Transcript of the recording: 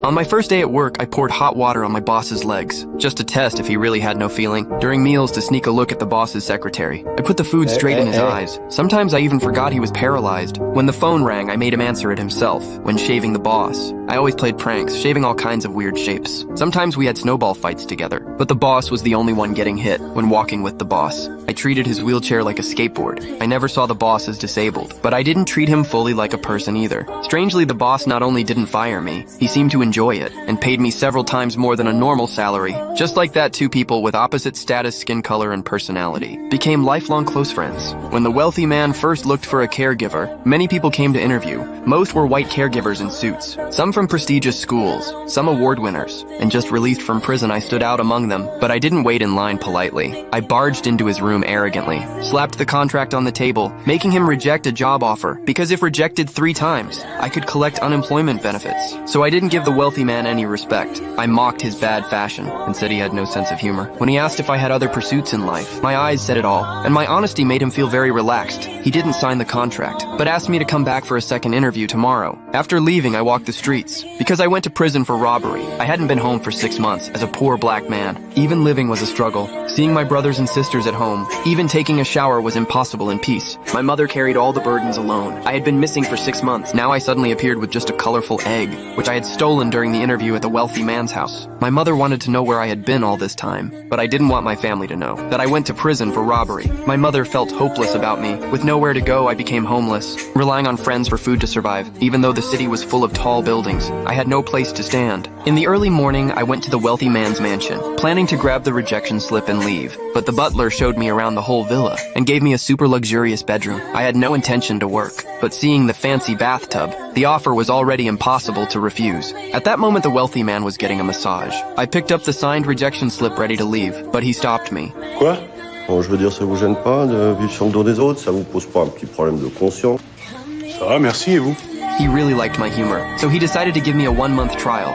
On my first day at work, I poured hot water on my boss's legs, just to test if he really had no feeling. During meals, to sneak a look at the boss's secretary. I put the food straight in his eyes. Sometimes I even forgot he was paralyzed. When the phone rang, I made him answer it himself. When shaving the boss, I always played pranks, shaving all kinds of weird shapes. Sometimes we had snowball fights together, but the boss was the only one getting hit when walking with the boss. I treated his wheelchair like a skateboard. I never saw the boss as disabled, but I didn't treat him fully like a person either. Strangely, the boss not only didn't fire me, he seemed to enjoy it, and paid me several times more than a normal salary. Just like that, two people with opposite status, skin color, and personality became lifelong close friends. When the wealthy man first looked for a caregiver, many people came to interview. Most were white caregivers in suits, some from prestigious schools, some award winners, and just released from prison. I stood out among them, but I didn't wait in line politely. I barged into his room arrogantly, slapped the contract on the table, making him reject a job offer, because if rejected 3 times, I could collect unemployment benefits. So I didn't give the wealthy man any respect. I mocked his bad fashion and said he had no sense of humor. When he asked if I had other pursuits in life, my eyes said it all, and my honesty made him feel very relaxed. He didn't sign the contract, but asked me to come back for a second interview tomorrow. After leaving, I walked the streets, because I went to prison for robbery. I hadn't been home for 6 months as a poor black man. Even living was a struggle. Seeing my brothers and sisters at home, even taking a shower was impossible in peace. My mother carried all the burdens alone. I had been missing for 6 months. Now I suddenly appeared with just a colorful egg, which I had stolen during the interview at the wealthy man's house. My mother wanted to know where I had been all this time, but I didn't want my family to know that I went to prison for robbery. My mother felt hopeless about me. With nowhere to go, I became homeless, relying on friends for food to survive. Even though the city was full of tall buildings, I had no place to stand. In the early morning, I went to the wealthy man's mansion, planning to grab the rejection slip and leave, but the butler showed me around the whole villa and gave me a super luxurious bedroom. I had no intention to work, but seeing the fancy bathtub, the offer was already impossible to refuse. At that moment, the wealthy man was getting a massage. I picked up the signed rejection slip ready to leave, but he stopped me. Quoi? Bon, je veux dire, ça vous gêne pas de vivre sur le dos des autres? Ça vous pose pas un petit problème de conscience? Ça va, merci, et vous? He really liked my humor, so he decided to give me a 1-month trial.